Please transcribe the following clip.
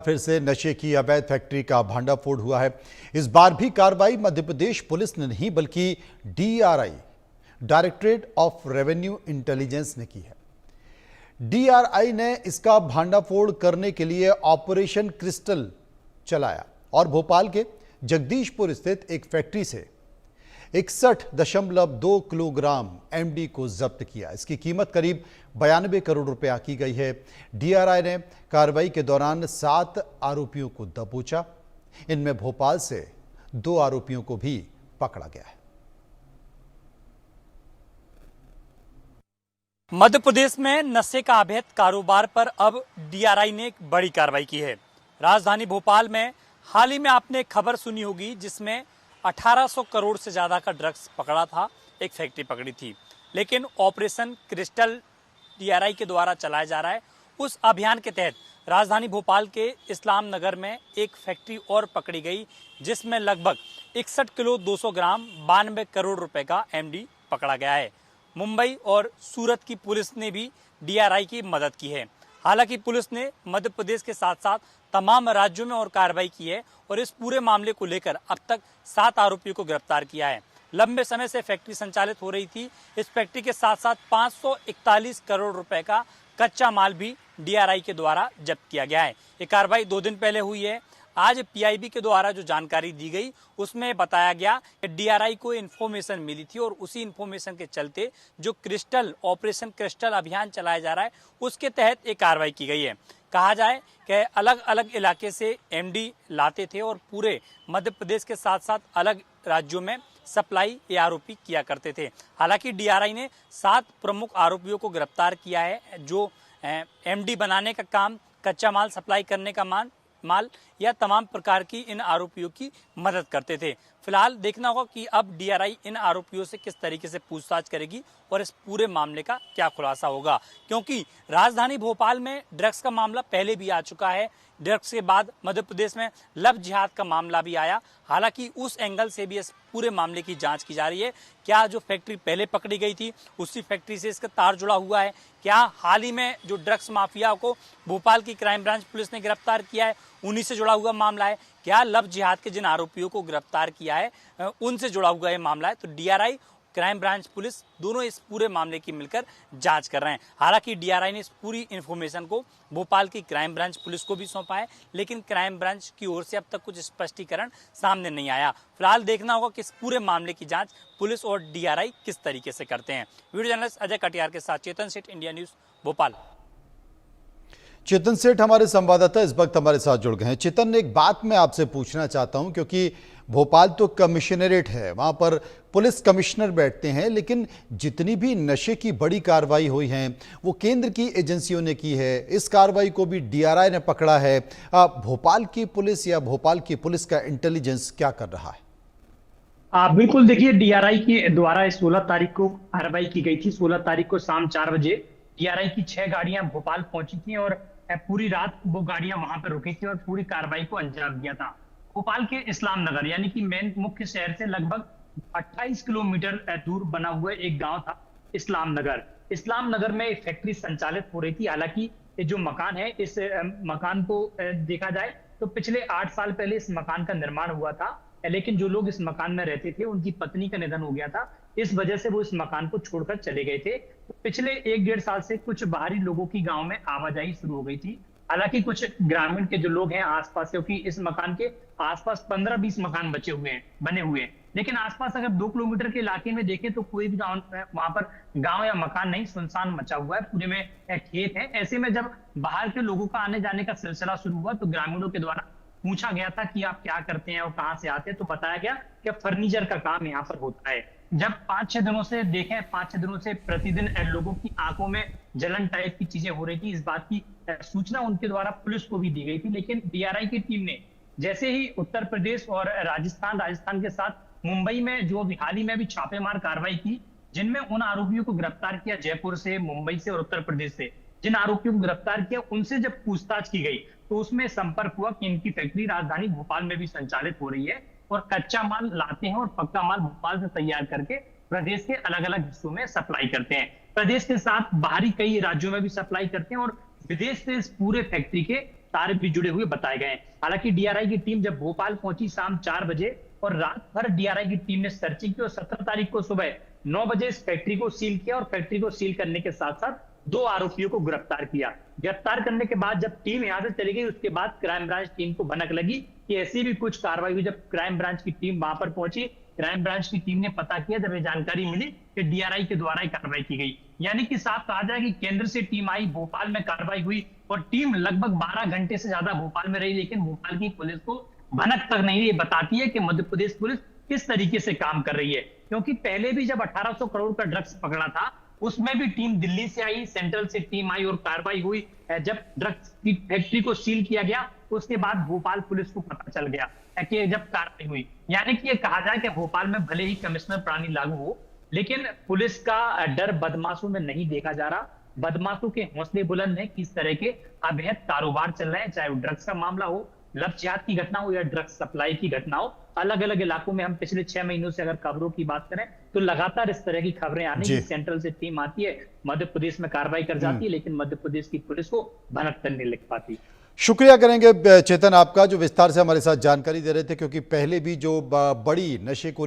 फिर से नशे की अवैध फैक्ट्री का भांडाफोड़ हुआ है। इस बार भी कार्रवाई मध्य प्रदेश पुलिस ने नहीं बल्कि DRI, directorate of revenue intelligence ने की है। डीआरआई ने इसका भांडाफोड़ करने के लिए ऑपरेशन क्रिस्टल चलाया और भोपाल के जगदीशपुर स्थित एक फैक्ट्री से 61.2 किलोग्राम एमडी को जब्त किया। इसकी कीमत करीब 92 करोड़ रुपया की गई है। डीआरआई ने कार्रवाई के दौरान 7 आरोपियों को दबोचा। इनमें भोपाल से 2 आरोपियों को भी पकड़ा गया है। मध्य प्रदेश में नशे का अवैध कारोबार पर अब डीआरआई ने एक बड़ी कार्रवाई की है। राजधानी भोपाल में हाल ही में आपने खबर सुनी होगी जिसमें 1800 करोड़ से ज्यादा का ड्रग्स पकड़ा था, एक फैक्ट्री पकड़ी थी। लेकिन ऑपरेशन क्रिस्टल डीआरआई के द्वारा चलाया जा रहा है। उस अभियान के तहत राजधानी भोपाल के इस्लाम नगर में एक फैक्ट्री और पकड़ी गई जिसमें लगभग 61 किलो 200 ग्राम 92 करोड़ रुपए का एमडी पकड़ा गया है। मुंबई और सूरत की पुलिस ने भी डीआरआई की मदद की है। हालांकि पुलिस ने मध्य प्रदेश के साथ साथ तमाम राज्यों में और कार्रवाई की है और इस पूरे मामले को लेकर अब तक 7 आरोपियों को गिरफ्तार किया है। लंबे समय से फैक्ट्री संचालित हो रही थी। इस फैक्ट्री के साथ साथ 541 करोड़ रुपए का कच्चा माल भी डीआरआई के द्वारा जब्त किया गया है। ये कार्रवाई 2 दिन पहले हुई है। आज पीआईबी के द्वारा जो जानकारी दी गई उसमें बताया गया कि डीआरआई को इन्फॉर्मेशन मिली थी और उसी इन्फॉर्मेशन के चलते जो क्रिस्टल ऑपरेशन क्रिस्टल अभियान चलाया जा रहा है उसके तहत एक कार्रवाई की गई है। कहा जाए कि अलग अलग इलाके से एमडी लाते थे और पूरे मध्य प्रदेश के साथ साथ अलग राज्यों में सप्लाई ये आरोपी किया करते थे। हालांकि डीआरआई ने 7 प्रमुख आरोपियों को गिरफ्तार किया है जो एमडी बनाने का काम, कच्चा माल सप्लाई करने का माल या तमाम प्रकार की इन आरोपियों की मदद करते थे। फिलहाल देखना होगा कि अब डीआरआई इन आरोपियों से किस तरीके से पूछताछ करेगी और इस पूरे मामले का क्या खुलासा होगा, क्योंकि राजधानी भोपाल में ड्रग्स का मामला पहले भी आ चुका है। ड्रग्स के बाद मध्य प्रदेश में लव जिहाद का मामला भी आया। हालांकि उस एंगल से भी इस पूरे मामले की जांच की जा रही है। क्या जो फैक्ट्री पहले पकड़ी गई थी उसी फैक्ट्री से इसका तार जुड़ा हुआ है? क्या हाल ही में जो ड्रग्स माफिया को भोपाल की क्राइम ब्रांच पुलिस ने गिरफ्तार किया है उन्हीं से जुड़ा हुआ मामला है? क्या लव जिहाद के जिन आरोपियों को गिरफ्तार किया है उनसे जुड़ा हुआ यह मामला है? तो डीआरआई, क्राइम ब्रांच पुलिस दोनों इस पूरे मामले की मिलकर जांच कर रहे हैं। हालांकि डीआरआई ने इस पूरी इन्फॉर्मेशन को भोपाल की क्राइम ब्रांच पुलिस को भी सौंपा है, लेकिन क्राइम ब्रांच की ओर से अब तक कुछ स्पष्टीकरण सामने नहीं आया। फिलहाल देखना होगा कि इस पूरे मामले की जांच पुलिस और डीआरआई किस तरीके से करते हैं। वीडियो जर्नलिस्ट अजय कटियार के साथ चेतन सेठ, इंडिया न्यूज भोपाल। चेतन सेठ हमारे संवाददाता इस वक्त हमारे साथ जुड़ गए हैं। चेतन, एक बात मैं आपसे पूछना चाहता हूं, क्योंकि भोपाल तो कमिश्नरेट है, वहां पर पुलिस कमिश्नर बैठते हैं, लेकिन जितनी भी नशे की बड़ी कार्रवाई हुई है वो केंद्र की एजेंसियों ने की है। इस कार्रवाई को भी डीआरआई ने पकड़ा है। भोपाल की पुलिस या भोपाल की पुलिस का इंटेलिजेंस क्या कर रहा है? बिल्कुल, देखिए, डीआरआई के द्वारा 16 तारीख को कार्रवाई की गई थी। 16 तारीख को शाम 4 बजे डीआरआई की 6 गाड़ियां भोपाल पहुंची थी और पूरी रात वो गाड़ियां वहां पर रुकी थी और पूरी कार्रवाई को अंजाम दिया था। भोपाल के इस्लाम नगर यानी कि मेन मुख्य शहर से लगभग 28 किलोमीटर दूर बना हुआ एक गांव था इस्लाम नगर। इस्लाम नगर में एक फैक्ट्री संचालित हो रही थी। हालांकि ये जो मकान है, इस मकान को देखा जाए तो पिछले 8 साल पहले इस मकान का निर्माण हुआ था, लेकिन जो लोग इस मकान में रहते थे उनकी पत्नी का निधन हो गया था। इस वजह से वो इस मकान को छोड़कर चले गए थे। तो पिछले 1-1.5 साल से कुछ बाहरी लोगों की गांव में आवाजाही शुरू हो गई थी। हालांकि कुछ ग्रामीण के जो लोग हैं आसपास, क्योंकि इस मकान के आसपास 15-20 मकान बने हुए हैं, लेकिन आसपास अगर 2 किलोमीटर के इलाके में देखें तो कोई भी गांव, वहां पर गांव या मकान नहीं, सुनसान मचा हुआ है, पूरे में खेत है। ऐसे में जब बाहर के लोगों का आने जाने का सिलसिला शुरू हुआ तो ग्रामीणों के द्वारा पूछा गया था कि आप क्या करते हैं और कहां से आते हैं, तो बताया गया कि फर्नीचर का काम यहाँ पर होता है। जब 5-6 दिनों से देखें, 5-6 दिनों से प्रतिदिन लोगों की आंखों में जलन टाइप की चीजें हो रही थी। इस बात की सूचना उनके द्वारा पुलिस को भी दी गई थी, लेकिन डीआरआई की टीम ने जैसे ही उत्तर प्रदेश और राजस्थान के साथ मुंबई में जो हाल ही में भी छापेमार कार्रवाई की, जिनमें उन आरोपियों को गिरफ्तार किया जयपुर से, मुंबई से और उत्तर प्रदेश से, जिन आरोपियों को गिरफ्तार किया उनसे जब पूछताछ की गई तो उसमें संपर्क हुआ कि इनकी फैक्ट्री राजधानी भोपाल में भी संचालित हो रही है और कच्चा माल लाते हैं और पक्का माल भोपाल से तैयार करके प्रदेश के अलग अलग हिस्सों में सप्लाई करते हैं। प्रदेश के साथ बाहरी कई राज्यों में भी सप्लाई करते हैं और विदेश से इस पूरे फैक्ट्री के तार भी जुड़े हुए बताए गए हैं। हालांकि डीआरआई की टीम जब भोपाल पहुंची शाम 4 बजे और रात भर डीआरआई की टीम ने सर्चिंग की और 17 तारीख को सुबह 9 बजे इस फैक्ट्री को सील किया और फैक्ट्री को सील करने के साथ साथ 2 आरोपियों को गिरफ्तार किया। गिरफ्तार करने के बाद जब टीम यहां से चली गई उसके बाद क्राइम ब्रांच टीम को भनक लगी कि ऐसी भी कुछ कार्रवाई हुई। जब क्राइम ब्रांच की टीम वहां पर पहुंची, क्राइम ब्रांच की टीम ने पता किया, जब ये जानकारी मिली कि डीआरआई के द्वारा ही कार्रवाई की गई। यानी कि साफ कहा जाए कि केंद्र से टीम आई, भोपाल में कार्रवाई हुई और टीम लगभग 12 घंटे से ज्यादा भोपाल में रही, लेकिन भोपाल की पुलिस को भनक तक नहीं। ये बताती है कि मध्य प्रदेश पुलिस किस तरीके से काम कर रही है, क्योंकि पहले भी जब 1800 करोड़ का ड्रग्स पकड़ा था उसमें भी टीम दिल्ली से आई, सेंट्रल से टीम आई और कार्रवाई हुई। जब ड्रग्स की फैक्ट्री को सील किया गया उसके बाद भोपाल पुलिस को पता चल गया कि जब कार्रवाई हुई, यानी कि ये कहा जाए कि भोपाल में भले ही कमिश्नर प्राणी लागू हो, लेकिन पुलिस का डर बदमाशों में नहीं देखा जा रहा। बदमाशों के हौसले बुलंद है, किस तरह के अवैध कारोबार चल रहे हैं, चाहे वो ड्रग्स का मामला हो, लव-जिहाद की घटना हो या ड्रग्स सप्लाई की घटना हो। अलग अलग इलाकों में हम पिछले 6 महीनों से अगर खबरों की बात करें तो लगातार इस तरह की खबरें आने की, सेंट्रल से टीम आती है, मध्य प्रदेश में कार्रवाई कर जाती है, लेकिन मध्य प्रदेश की पुलिस को भनक तक नहीं लग पाती। शुक्रिया करेंगे चेतन आपका, जो विस्तार से हमारे साथ जानकारी दे रहे थे, क्योंकि पहले भी जो बड़ी नशे को